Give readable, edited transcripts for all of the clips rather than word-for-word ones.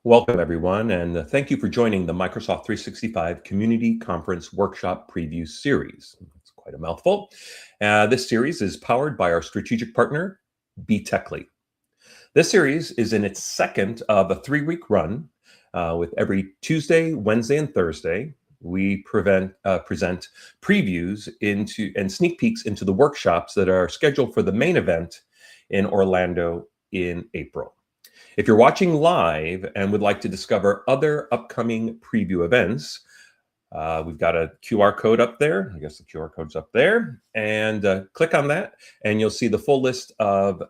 Welcome, everyone, and thank you for joining the Microsoft 365 Community Conference Workshop Preview Series. It's quite a mouthful. This series is powered by our strategic partner, Techly. This series is in its second of a 3-week run with every Tuesday, Wednesday, and Thursday. We present previews into and sneak peeks into the workshops that are scheduled for the main event in Orlando in April. If you're watching live and would like to discover other upcoming preview events, we've got a QR code up there. I guess the QR code's up there. And click on that, and you'll see the full list of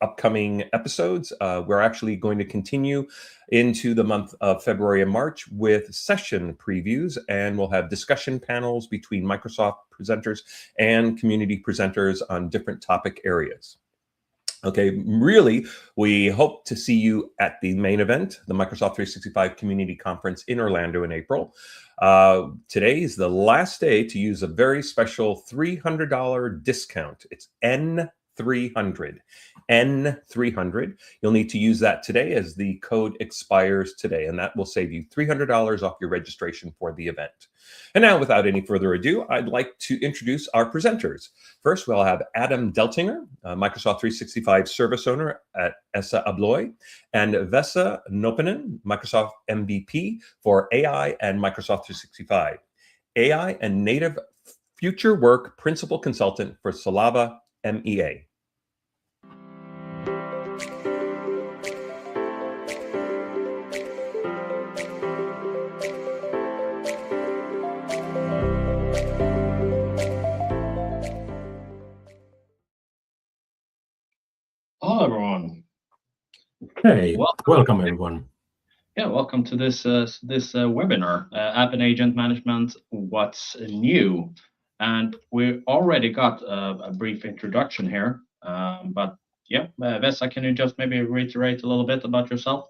upcoming episodes. We're actually going to continue into the month of February and March with session previews, and we'll have discussion panels between Microsoft presenters and community presenters on different topic areas. Okay, really, we hope to see you at the main event, the Microsoft 365 Community Conference in Orlando in April. Today is the last day to use a very special $300 discount. It's N300. N300. You'll need to use that today as the code expires today, and that will save you $300 off your registration for the event. And now, without any further ado, I'd like to introduce our presenters. First, we'll have Adam Deltinger, Microsoft 365 Service Owner at Esa Abloy, and Vesa Noppinen, Microsoft MVP for AI and Microsoft 365, AI and Native Future Work Principal Consultant for Solava MEA. Hello, everyone. Hey, welcome everyone. Yeah, welcome to this webinar, App and Agent Management, What's New? And we already got a brief introduction here, but yeah, Vesa, can you just maybe reiterate a little bit about yourself?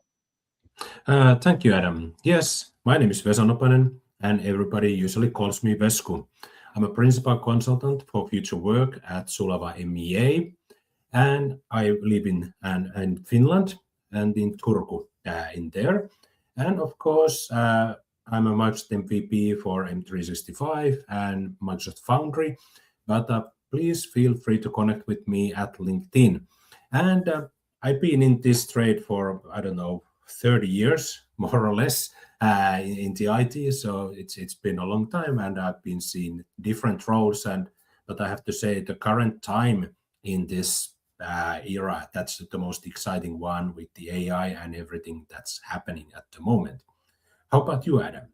Thank you, Adam. Yes, my name is Vesa Noppinen, and everybody usually calls me Vesku. I'm a principal consultant for future work at Solava MEA, and I live in Finland and in Turku in there. And of course, I'm a Microsoft MVP for M365 and Microsoft Foundry, but please feel free to connect with me at LinkedIn. And I've been in this trade for, 30 years, more or less, in the IT. So it's been a long time, and I've been seeing different roles. But I have to say the current time in this era, that's the most exciting one with the AI and everything that's happening at the moment. How about you, Adam?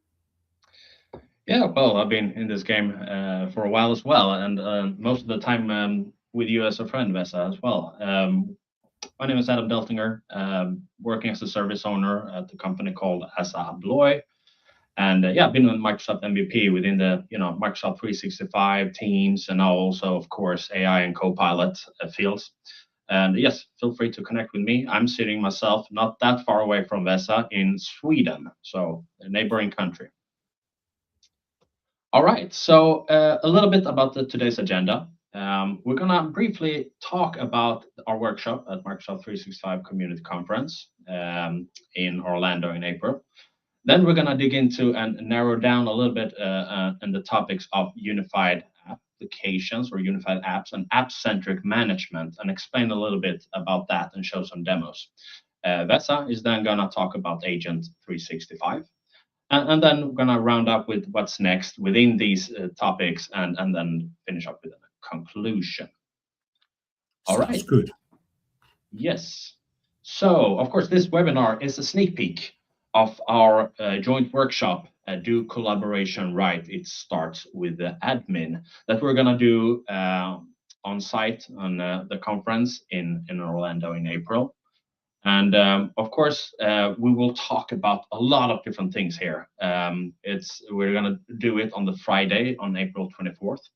Yeah, well, I've been in this game for a while as well, and most of the time with you as a friend, Vesa, as well. My name is Adam Deltinger, working as a service owner at the company called Esa Abloy. And yeah, I've been with Microsoft MVP within the Microsoft 365 teams, and now also, of course, AI and Copilot fields. And yes, feel free to connect with me. I'm sitting myself not that far away from Vesa in Sweden, so a neighboring country. All right, so a little bit about today's agenda. We're gonna briefly talk about our workshop at Microsoft 365 Community Conference in Orlando in April. Then we're gonna dig into and narrow down a little bit in the topics of unified applications or unified apps and app-centric management, and explain a little bit about that and show some demos. Vesa is then gonna talk about Agent 365. And then we're gonna round up with what's next within these topics, and then finish up with a conclusion. All Sounds right. Good. Yes. So, of course, this webinar is a sneak peek of our joint workshop, Do Collaboration Right. It starts with the admin that we're gonna do on site on the conference in Orlando in April. And of course, we will talk about a lot of different things here. We're gonna do it on the Friday on April 24th.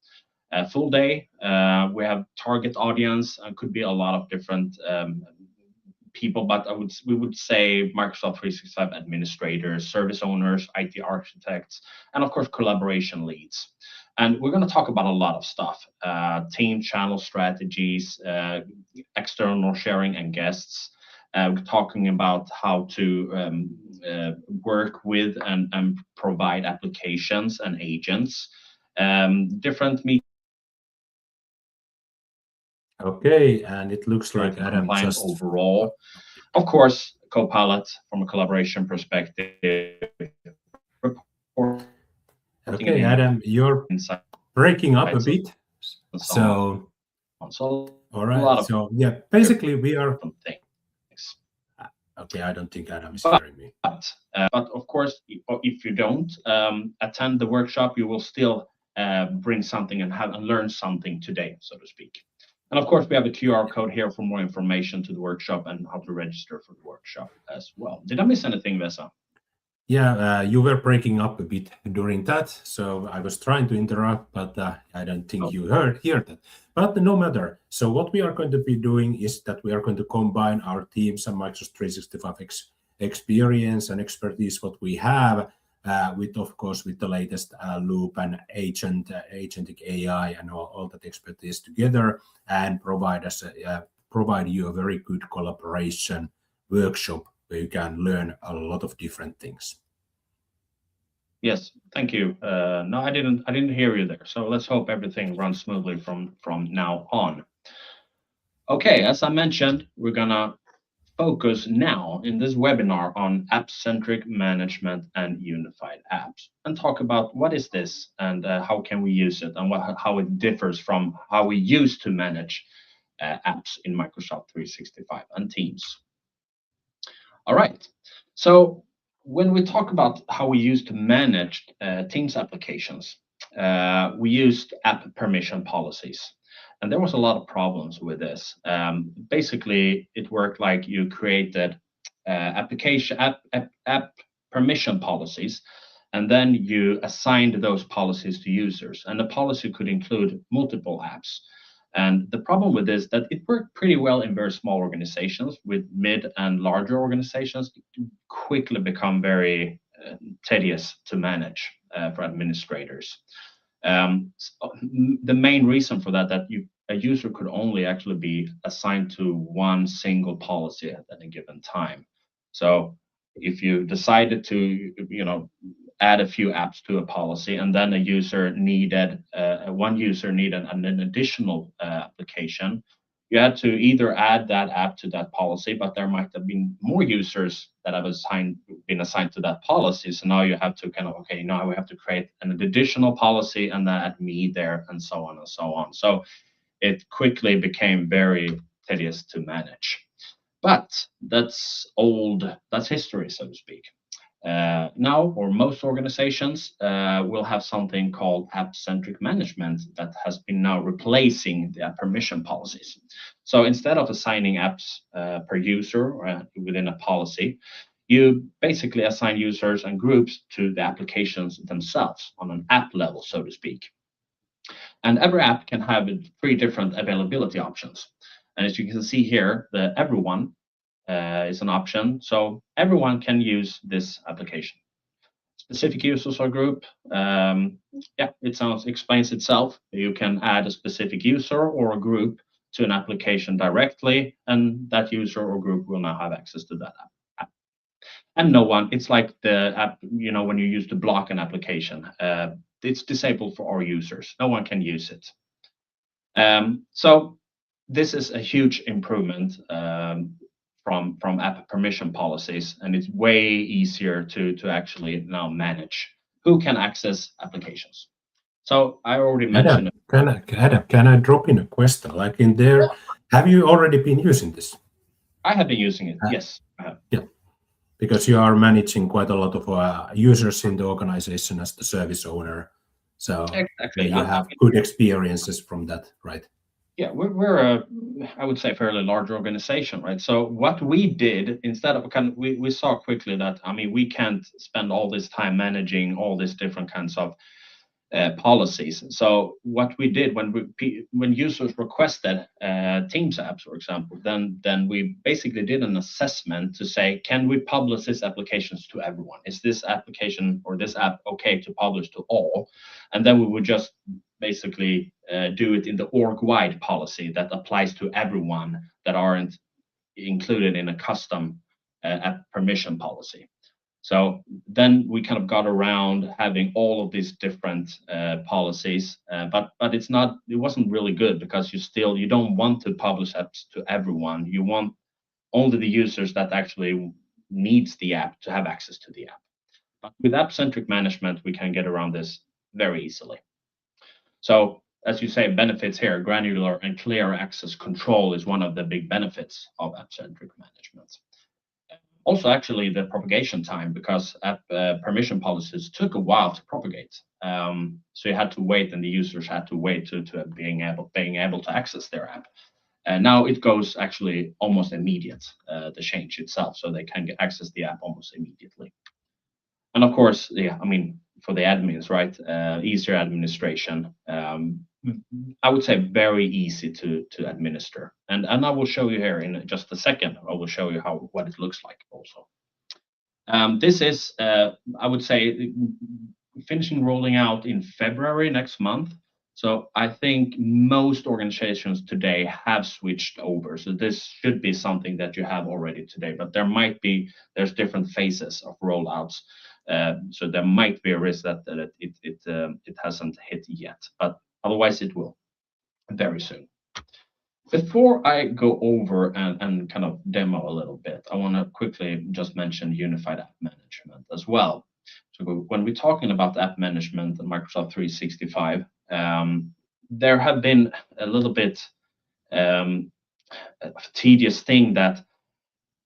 Full day. We have target audience. Could be a lot of different people, but we would say Microsoft 365 administrators, service owners, IT architects, and of course collaboration leads. And we're going to talk about a lot of stuff: team channel strategies, external sharing, and guests. talking about how to work with and provide applications and agents. Different meetings. Okay, and it looks like Adam Compliance just overall. Of course, Copilot from a collaboration perspective. Okay, Adam, you're breaking up a bit. So, all right. So, yeah, basically we are. Things. Okay, I don't think Adam is hearing me. But of course, if you don't attend the workshop, you will still bring something and learn something today, so to speak. And of course, we have a QR code here for more information to the workshop and how to register for the workshop as well. Did I miss anything, Vesa? Yeah, you were breaking up a bit during that, so I was trying to interrupt, but I don't think you hear that. But no matter. So what we are going to be doing is that we are going to combine our Teams and Microsoft 365 experience and expertise what we have with, of course, with the latest Loop and agentic AI and all that expertise together, and provide you a very good collaboration workshop where you can learn a lot of different things. Yes, thank you. No, I didn't hear you there. So let's hope everything runs smoothly from now on. Okay, as I mentioned, we're gonna focus now in this webinar on app-centric management and unified apps, and talk about what is this and how can we use it, and how it differs from how we used to manage apps in Microsoft 365 and Teams. All right, so when we talk about how we used to manage Teams applications, we used app permission policies. And there was a lot of problems with this. Basically, it worked like you created app permission policies, and then you assigned those policies to users. And the policy could include multiple apps. And the problem with this that it worked pretty well in very small organizations. With mid and larger organizations, it quickly become very tedious to manage for administrators. So the main reason for that a user could only actually be assigned to one single policy at any given time. So if you decided to, add a few apps to a policy, and then one user needed an additional application, you had to either add that app to that policy, but there might have been more users that have been assigned to that policy. So now you have to now we have to create an additional policy and then add me there, and so on and so on. So it quickly became very tedious to manage. But that's history, so to speak. Now, or most organizations will have something called app-centric management that has been now replacing the app permission policies. So instead of assigning apps per user within a policy, you basically assign users and groups to the applications themselves on an app level, so to speak. And every app can have 3 different availability options. And as you can see here, the everyone is an option, so everyone can use this application. Specific users or group, it explains itself. You can add a specific user or a group to an application directly, and that user or group will now have access to that app. And it's like the app, when you use to block an application, it's disabled for all users. No one can use it. So this is a huge improvement from app permission policies, and it's way easier to actually now manage who can access applications. So I already mentioned Adam, can I drop in a question? Like in there, have you already been using this? I have been using it, yes. I have. Yeah, because you are managing quite a lot of users in the organization as the service owner. So exactly. You have good experiences from that, right? Yeah, we're I would say, fairly large organization, right? So what we did, instead of we saw quickly that, we can't spend all this time managing all these different kinds of policies. So what we did when users requested Teams apps, for example, then we basically did an assessment to say, can we publish these applications to everyone? Is this application or this app okay to publish to all? And then we would just basically do it in the org-wide policy that applies to everyone that aren't included in a custom app permission policy. So then we kind of got around having all of these different policies, but it wasn't really good, because you don't want to publish apps to everyone. You want only the users that actually needs the app to have access to the app. But with app-centric management, we can get around this very easily. So as you say, benefits here, granular and clear access control is one of the big benefits of app-centric management. Also, actually, the propagation time, because app permission policies took a while to propagate. So you had to wait, and the users had to wait to being able to access their app. And now it goes actually almost immediate, the change itself, so they can access the app almost immediately. And of course, yeah, I mean, for the admins, right? Easier administration. I would say very easy to administer. And I will show you here in just a second. I will show you what it looks like also. This is, I would say, finishing rolling out in February next month. So I think most organizations today have switched over. So this should be something that you have already today, but there's different phases of rollouts. So there might be a risk that it hasn't hit yet, but otherwise it will very soon. Before I go over and kind of demo a little bit, I want to quickly just mention unified app management as well. So when we're talking about app management and Microsoft 365, there have been a little bit a tedious thing that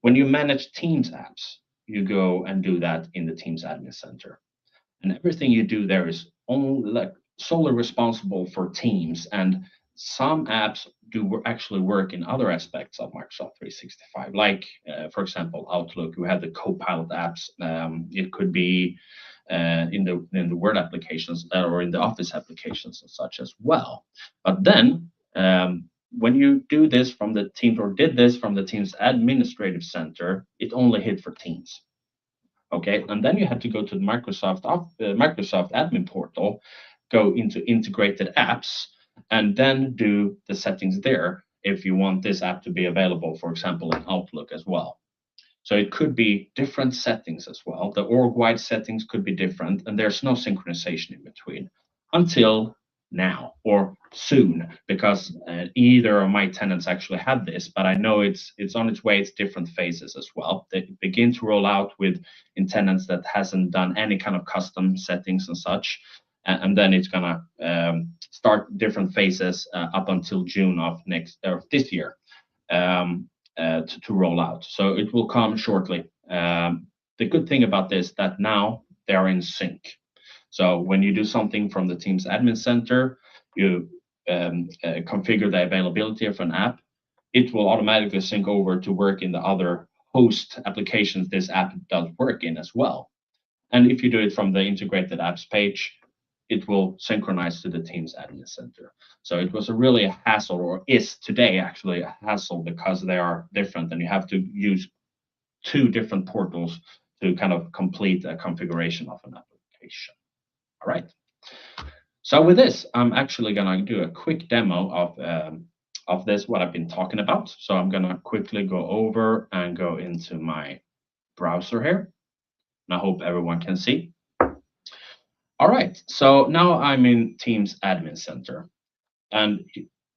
when you manage Teams apps, you go and do that in the Teams admin center, and everything you do there is only solely responsible for Teams. And some apps do actually work in other aspects of Microsoft 365, like for example Outlook. We have the Copilot apps. It could be in the Word applications or in the Office applications and such as well. But then when you do this from the Teams, or did this from the Teams administrative center, it only hit for Teams. Okay, and then you had to go to the Microsoft admin portal, go into integrated apps, and then do the settings there if you want this app to be available, for example, in Outlook as well. So it could be different settings as well. The org-wide settings could be different, and there's no synchronization in between until now or soon, because either of my tenants actually have this, but I know it's on its way. It's different phases as well. They begin to roll out in tenants that hasn't done any kind of custom settings and such, and then it's gonna start different phases up until June of this year to roll out. So it will come shortly. The good thing about this that now they are in sync. So when you do something from the Teams admin center, you configure the availability of an app, it will automatically sync over to work in the other host applications this app does work in as well. And if you do it from the integrated apps page, it will synchronize to the Teams admin center. So it was a really a hassle, or is today actually a hassle, because they are different and you have to use two different portals to kind of complete a configuration of an application. All right. So with this, I'm actually going to do a quick demo of this, what I've been talking about. So I'm going to quickly go over and go into my browser here. And I hope everyone can see. All right. So now I'm in Teams Admin Center. And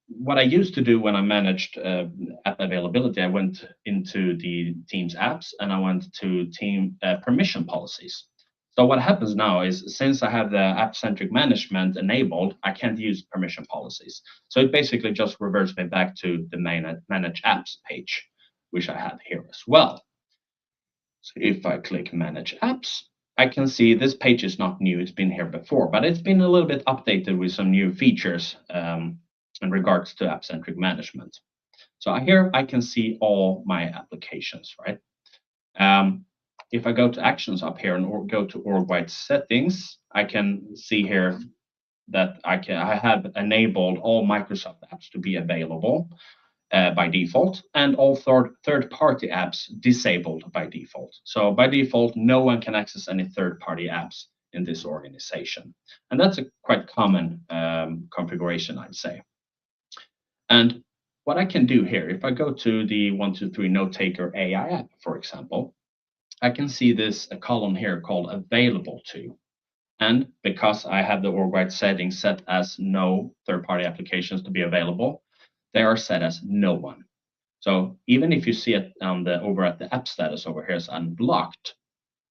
what I used to do when I managed app availability, I went into the Teams apps and I went to team permission policies. So what happens now is, since I have the app-centric management enabled, I can't use permission policies. So it basically just reverts me back to the main Manage Apps page, which I have here as well. So if I click Manage Apps, I can see this page is not new. It's been here before, but it's been a little bit updated with some new features in regards to app-centric management. So here I can see all my applications, right? If I go to Actions up here and go to org-wide settings, I can see here that I have enabled all Microsoft apps to be available by default, and all third-party apps disabled by default. So by default, no one can access any third-party apps in this organization. And that's a quite common configuration, I'd say. And what I can do here, if I go to the 123 Note Taker AI app, for example, I can see this a column here called Available To. And because I have the org-wide settings set as no third-party applications to be available, they are set as no one. So even if you see it on over at the app status over here as unblocked,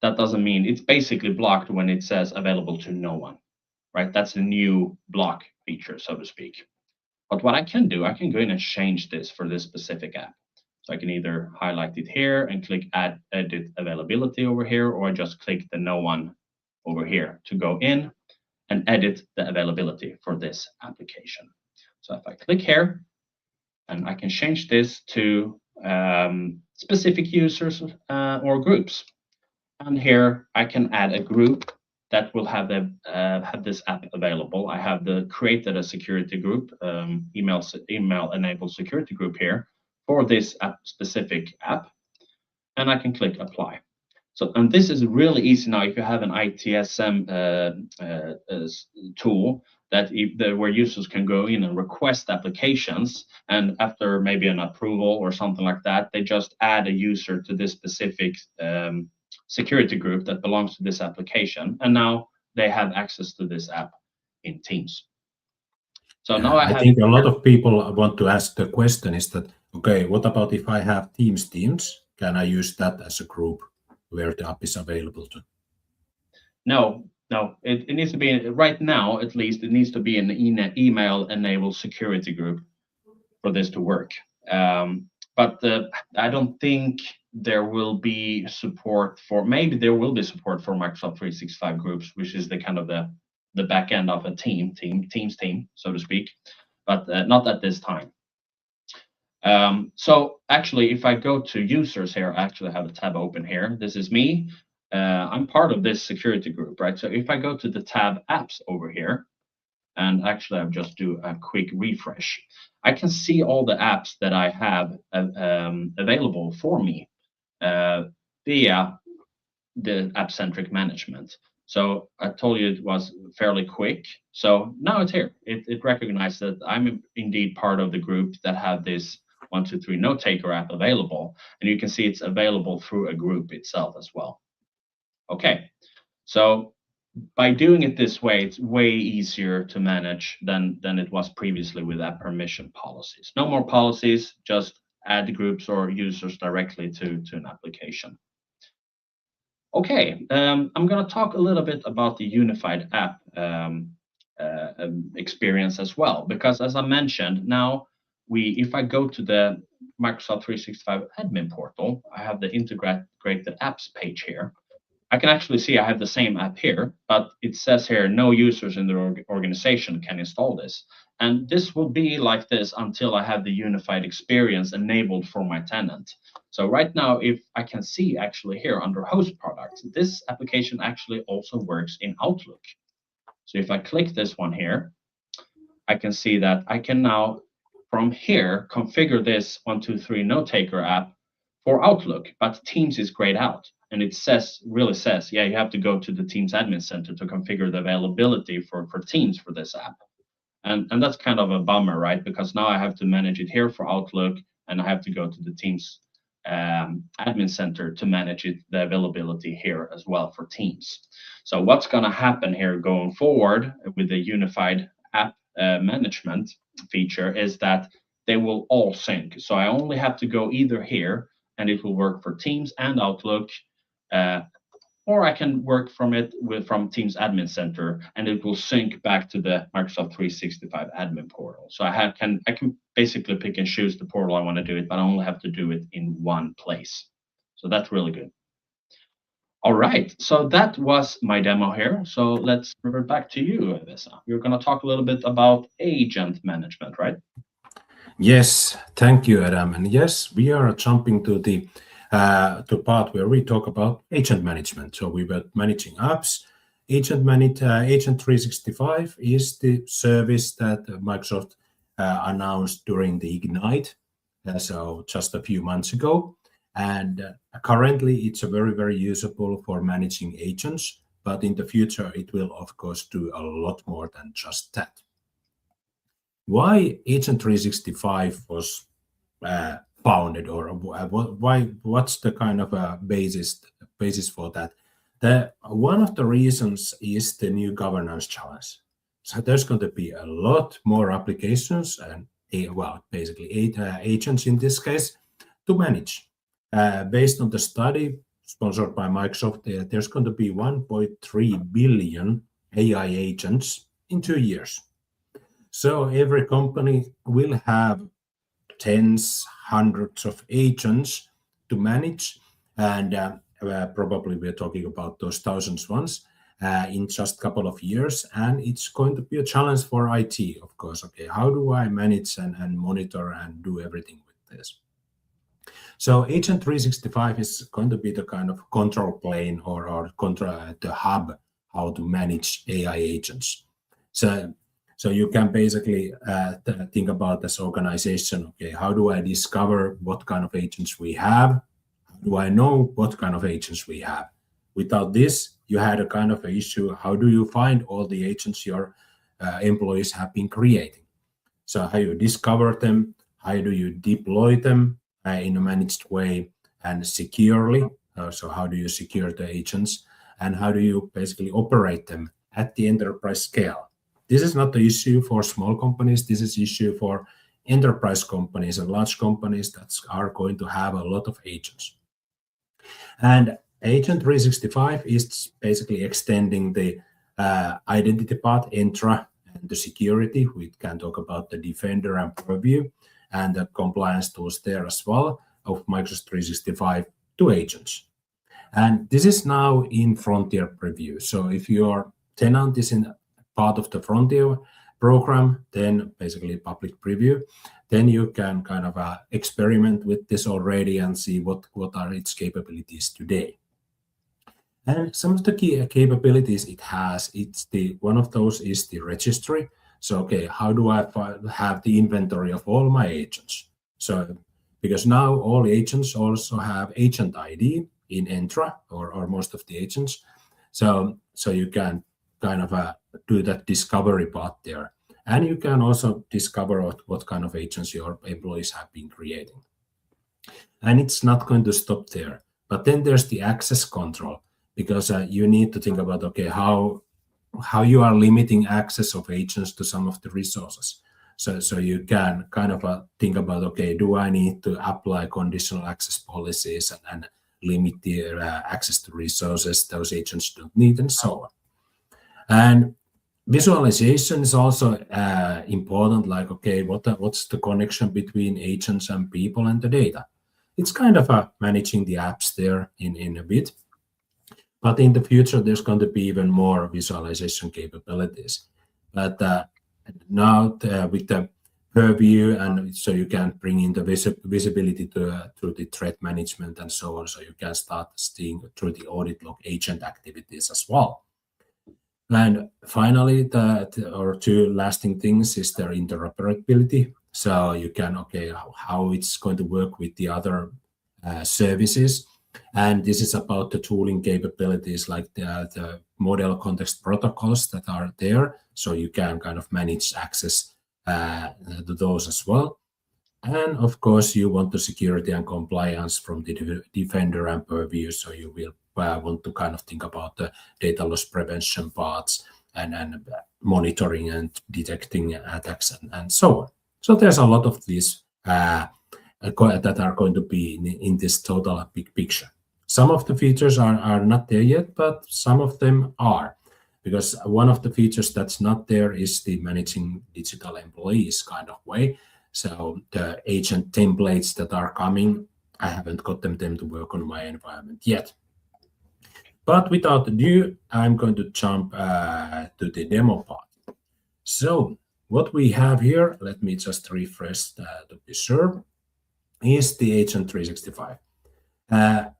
that doesn't mean it's basically blocked when it says available to no one, right? That's a new block feature, so to speak. But what I can do, I can go in and change this for this specific app. So I can either highlight it here and click Add Edit Availability over here, or I just click the no one over here to go in and edit the availability for this application. So if I click here, and I can change this to specific users or groups. And here I can add a group that will have this app available. I have created a security group, email enabled security group here for this specific app, and I can click apply. So, and this is really easy now if you have an ITSM tool where users can go in and request applications, and after maybe an approval or something like that, they just add a user to this specific security group that belongs to this application, and now they have access to this app in Teams. So now I think a lot of people want to ask the question is that, okay, what about if I have Teams? Can I use that as a group where the app is available to? No, it needs to be, right now at least, it needs to be an email enabled security group for this to work. But I don't think there will be support for, maybe there will be support for Microsoft 365 groups, which is the kind of the back end of a Teams team, so to speak, but not at this time. So actually, if I go to users here, I actually have a tab open here. This is me. I'm part of this security group, right? So if I go to the tab apps over here, and actually I'll just do a quick refresh, I can see all the apps that I have available for me via the app-centric management. So I told you it was fairly quick. So now it's here. It recognized that I'm indeed part of the group that have this 123 Note Taker app available. And you can see it's available through a group itself as well. Okay, so by doing it this way, it's way easier to manage than it was previously with app permission policies. No more policies, just add groups or users directly to an application. Okay, I'm going to talk a little bit about the unified app experience as well, because as I mentioned, now if I go to the Microsoft 365 admin portal, I have the integrated apps page here. I can actually see I have the same app here, but it says here no users in the organization can install this. And this will be like this until I have the unified experience enabled for my tenant. So right now, if I can see actually here under host products, this application actually also works in Outlook. So if I click this one here, I can see that I can now from here configure this 123 Note Taker app for Outlook, but Teams is grayed out. And it really says, yeah, you have to go to the Teams admin center to configure the availability for Teams for this app. And that's kind of a bummer, right? Because now I have to manage it here for Outlook, and I have to go to the Teams admin center to manage the availability here as well for Teams. So what's going to happen here going forward with the unified app management feature is that they will all sync. So I only have to go either here, and it will work for Teams and Outlook, or I can work from Teams Admin Center, and it will sync back to the Microsoft 365 admin portal. So I can basically pick and choose the portal I want to do it, but I only have to do it in one place. So that's really good. All right, so that was my demo here. So let's revert back to you, Vesa. You're going to talk a little bit about agent management, right? Yes, thank you, Adam. And yes, we are jumping to the part where we talk about agent management. So we were managing apps. Agent 365 is the service that Microsoft announced during the Ignite, so just a few months ago. And currently, it's very, very usable for managing agents. But in the future, it will, of course, do a lot more than just that. Why Agent 365 was founded, or what's the kind of basis for that? One of the reasons is the new governance challenge. So there's going to be a lot more applications and basically 8 agents in this case to manage. Based on the study sponsored by Microsoft, there's going to be 1.3 billion AI agents in 2 years. So every company will have tens, hundreds of agents to manage, and probably we're talking about those thousands ones in just a couple of years. And it's going to be a challenge for IT, of course. Okay, how do I manage and monitor and do everything with this? So Agent 365 is going to be the kind of control plane or the hub how to manage AI agents. So you can basically think about this organization. Okay, how do I discover what kind of agents we have? How do I know what kind of agents we have? Without this, you had a kind of issue. How do you find all the agents your employees have been creating? So how you discover them? How do you deploy them in a managed way and securely? So how do you secure the agents? And how do you basically operate them at the enterprise scale? This is not the issue for small companies. This is issue for enterprise companies and large companies that are going to have a lot of agents. And Agent 365 is basically extending the identity path, Entra, and the security. We can talk about the Defender and Purview and the compliance tools there as well of Microsoft 365 to agents. And this is now in Frontier preview. So if your tenant is in part of the Frontier program, then basically public preview, then you can kind of experiment with this already and see what are its capabilities today. And some of the key capabilities it has, one of those is the registry. So, okay, how do I have the inventory of all my agents? So, because now all agents also have agent ID in Entra or most of the agents. So you can kind of do that discovery part there. And you can also discover what kind of agents your employees have been creating. And it's not going to stop there. But then there's the access control, because you need to think about, okay, how you are limiting access of agents to some of the resources. So you can kind of think about, okay, do I need to apply conditional access policies and limit the access to resources those agents don't need, and so on. And visualization is also important, like, okay, what's the connection between agents and people and the data? It's kind of managing the apps there in a bit. But in the future, there's going to be even more visualization capabilities. But now with the Purview, and so you can bring in the visibility through the threat management and so on. So you can start seeing through the audit log agent activities as well. And finally, the two lasting things is their interoperability. So you can, okay, how it's going to work with the other services. And this is about the tooling capabilities, like the model context protocols that are there. So you can kind of manage access to those as well. And of course, you want the security and compliance from the Defender and Purview. So you will want to kind of think about the data loss prevention parts and monitoring and detecting attacks and so on. So there's a lot of these that are going to be in this total big picture. Some of the features are not there yet, but some of them are. Because one of the features that's not there is the managing digital employees kind of way. So the agent templates that are coming, I haven't got them to work on my environment yet. But without ado, I'm going to jump to the demo part. So what we have here, let me just refresh to be sure, is the Agent 365.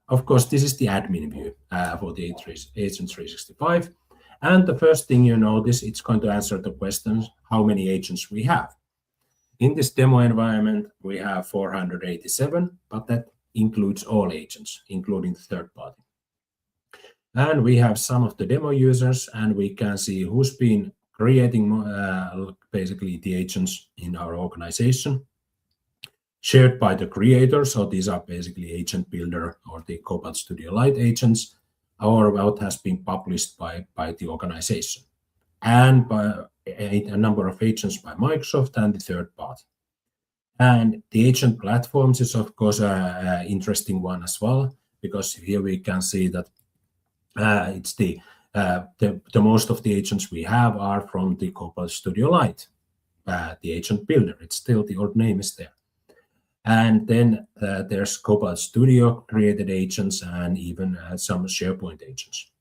Of course, this is the admin view for the Agent 365. And the first thing you notice, it's going to answer the questions, how many agents we have. In this demo environment, we have 487, but that includes all agents, including the third party. And we have some of the demo users, and we can see who's been creating basically the agents in our organization. shared by the creator. So these are basically Agent Builder or the Copilot Studio Lite agents, or what has been published by the organization, and by a number of agents by Microsoft and the third party. And the agent platforms is, of course, an interesting one as well, because here we can see that it's the most of the agents we have are from the Copilot Studio Lite, the Agent Builder. It's still the old name is there. And then there's Copilot Studio created agents and even some SharePoint agents.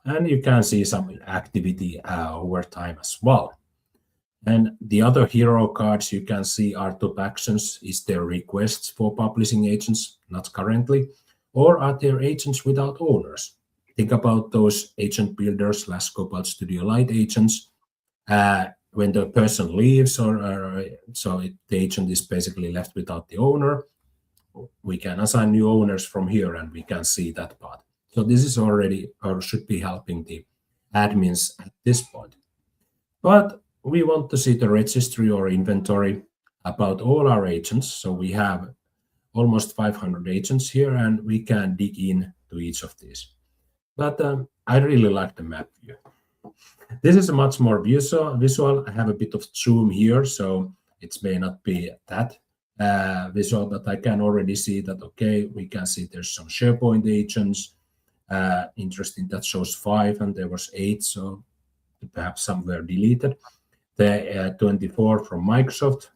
And you can see some activity over time as well. And the other hero cards you can see are top actions. Is there requests for publishing agents? Not currently. Or are there agents without owners? Think about those agent builders / Copilot Studio Lite agents. When the person leaves, the agent is basically left without the owner, we can assign new owners from here and we can see that part. So this is already, or should be, helping the admins at this point. But we want to see the registry or inventory about all our agents. So we have almost 500 agents here, and we can dig in to each of these. But I really like the map view. This is a much more visual. I have a bit of zoom here, so it may not be that visual, but I can already see that, okay, we can see there's some SharePoint agents. Interesting, that shows 5 and there was 8, so perhaps some were deleted. The 24 from Microsoft,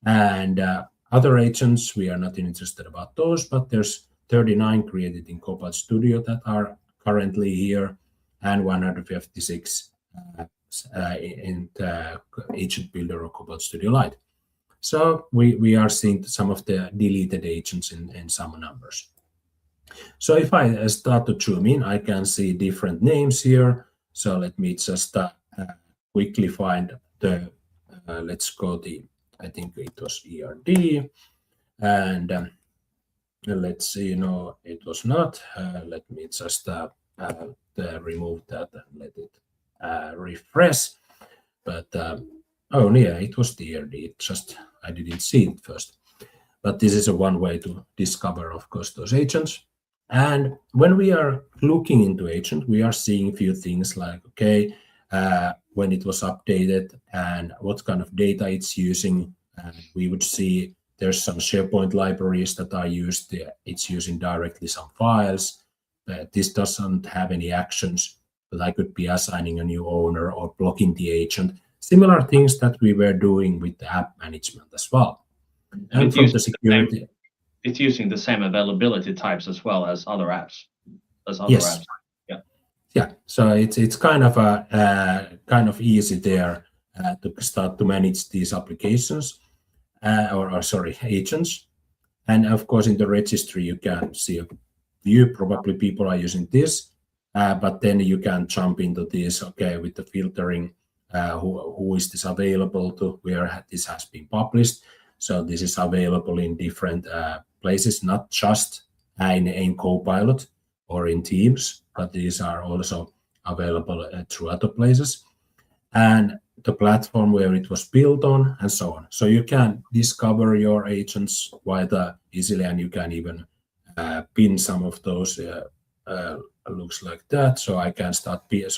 and other agents, we are not interested about those, but there's 39 created in Copilot Studio that are currently here, and 156 in the Agent Builder or Copilot Studio Lite. So we are seeing some of the deleted agents in some numbers. So if I start to zoom in, I can see different names here. So let me just quickly find the, let's go I think it was ERD, and let's see, no, it was not. Let me just remove that and let it refresh. But oh yeah, it was the ERD. It just, I didn't see it first. But this is one way to discover, of course, those agents. And when we are looking into agent, we are seeing a few things like, okay, when it was updated and what kind of data it's using. We would see there's some SharePoint libraries that are used. It's using directly some files. This doesn't have any actions, but I could be assigning a new owner or blocking the agent. Similar things that we were doing with the app management as well. And from the security, it's using the same availability types as well as other apps. Yes. Yeah. So it's kind of easy there to start to manage these applications agents. And of course, in the registry, you can see a view. Probably people are using this, but then you can jump into this. Okay, with the filtering, who is this available to? Where this has been published? So this is available in different places, not just in Copilot or in Teams, but these are also available through other places, and the platform where it was built on, and so on. So you can discover your agents quite easily, and you can even pin some of those. Looks like that. So I can start pin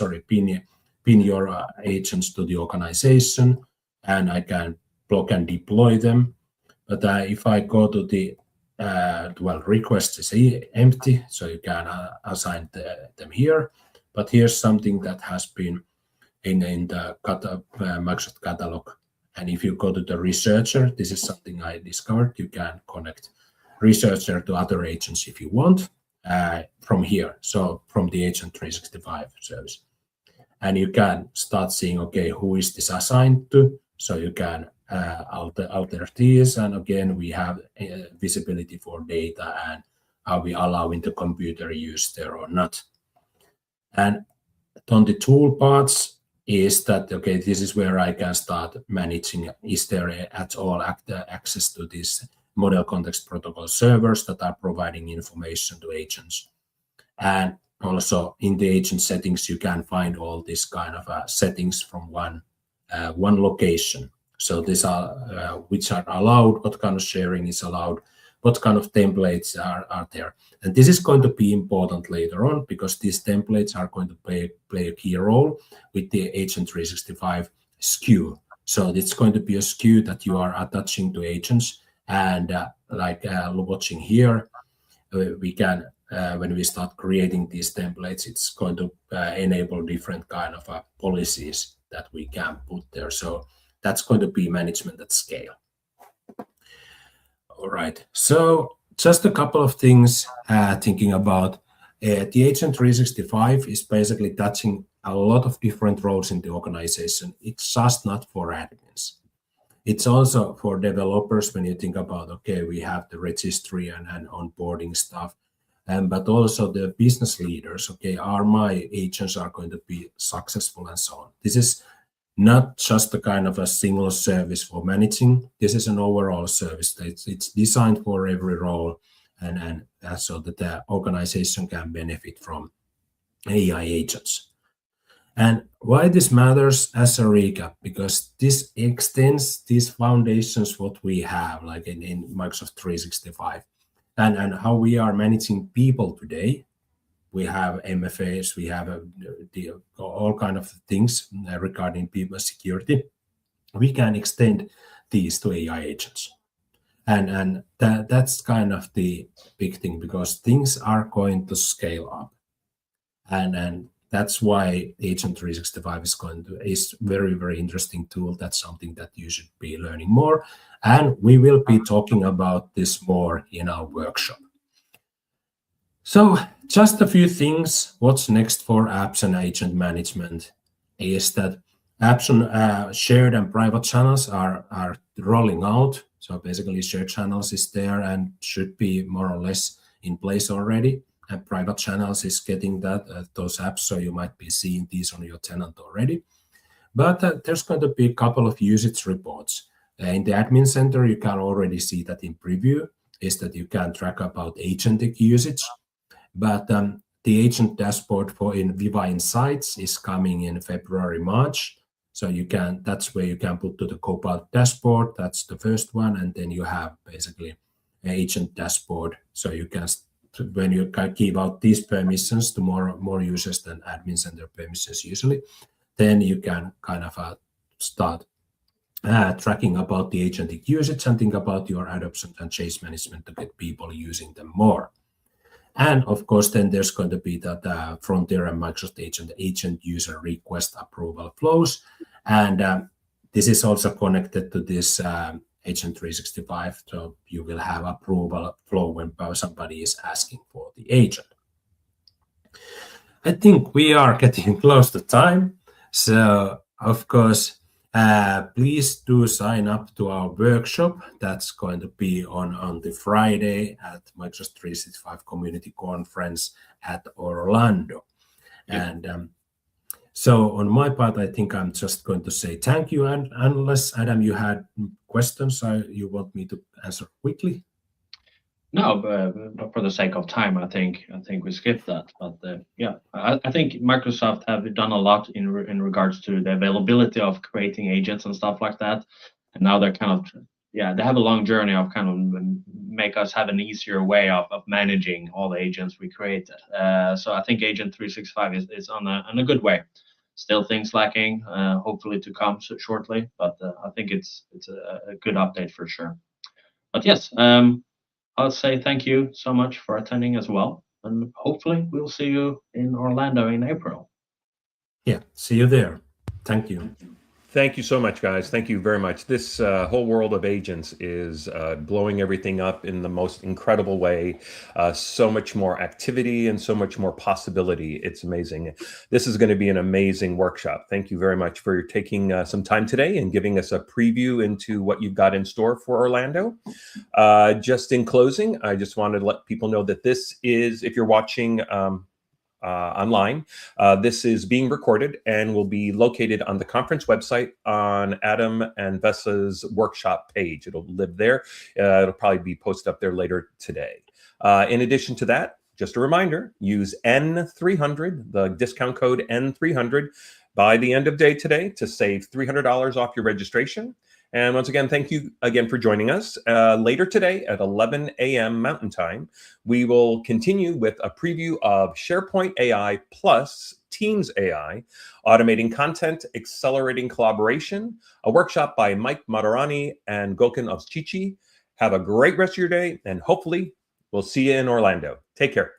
your agents to the organization, and I can block and deploy them. But if I go to the request is empty, so you can assign them here. But here's something that has been in the Microsoft catalog. And if you go to the researcher, this is something I discovered. You can connect researcher to other agents if you want from here. So from the Agent 365 service. And you can start seeing, okay, who is this assigned to? So you can alter these. And again, we have visibility for data and are we allowing the computer use there or not. And on the toolpaths is that, okay, this is where I can start managing, is there at all access to these model context protocol servers that are providing information to agents. And also in the agent settings, you can find all this kind of settings from one location. So these are which are allowed, what kind of sharing is allowed, what kind of templates are there. And this is going to be important later on because these templates are going to play a key role with the Agent 365 SKU. So it's going to be a SKU that you are attaching to agents. And like watching here, we can, when we start creating these templates, it's going to enable different kind of policies that we can put there. So that's going to be management at scale. All right. So just a couple of things thinking about. The Agent 365 is basically touching a lot of different roles in the organization. It's just not for admins. It's also for developers when you think about, okay, we have the registry and onboarding stuff, but also the business leaders, okay, are my agents are going to be successful and so on. This is not just a kind of a single service for managing. This is an overall service. It's designed for every role and so that the organization can benefit from AI agents. And why this matters as a recap, because this extends these foundations what we have like in Microsoft 365 and how we are managing people today. We have MFAs, we have all kind of things regarding people security. We can extend these to AI agents. And that's kind of the big thing because things are going to scale up. And that's why Agent 365 is very, very interesting tool. That's something that you should be learning more. And we will be talking about this more in our workshop. So just a few things. What's next for apps and agent management is that apps and shared and private channels are rolling out. So basically shared channels is there and should be more or less in place already. And private channels is getting those apps, so you might be seeing these on your tenant already. But there's going to be a couple of usage reports. In the admin center, you can already see that in preview, is that you can track about agentic usage. But the agent dashboard for in Viva Insights is coming in February, March. So that's where you can put to the Copilot dashboard. That's the first one. And then you have basically an agent dashboard. So you can, when you can give out these permissions to more users than admin center permissions usually, then you can kind of start tracking about the agentic usage and think about your adoption and change management to get people using them more. And of course, then there's going to be that Frontier and Microsoft agent user request approval flows. And this is also connected to this Agent 365. So you will have approval flow when somebody is asking for the agent. I think we are getting close to time. So of course, please do sign up to our workshop. That's going to be on the Friday at Microsoft 365 Community Conference at Orlando. Yeah. And so on my part, I think I'm just going to say thank you. And unless, Adam, you had questions you want me to answer quickly? No, but for the sake of time, I think we skipped that. But yeah, I think Microsoft have done a lot in regards to the availability of creating agents and stuff like that. And now they're kind of, yeah, they have a long journey of kind of make us have an easier way of managing all the agents we created. So I think Agent 365 is on a good way. Still things lacking, hopefully to come shortly. But I think it's a good update for sure. But yes. I'll say thank you so much for attending as well. And hopefully we'll see you in Orlando in April. Yeah, see you there. Thank you. Thank you so much, guys. Thank you very much. This whole world of agents is blowing everything up in the most incredible way. So much more activity and so much more possibility. It's amazing. This is going to be an amazing workshop. Thank you very much for taking some time today and giving us a preview into what you've got in store for Orlando. Just in closing, I just wanted to let people know that this is, if you're watching online, this is being recorded and will be located on the conference website on Adam and Vesa's workshop page. It'll live there. It'll probably be posted up there later today. In addition to that, just a reminder, use N300, the discount code N300 by the end of day today to save $300 off your registration. And once again, thank you again for joining us. Later today at 11 a.m. Mountain Time, we will continue with a preview of SharePoint AI plus Teams AI, automating content, accelerating collaboration, a workshop by Mike Matarani and Gokhan Ovchichi. Have a great rest of your day, and hopefully we'll see you in Orlando. Take care.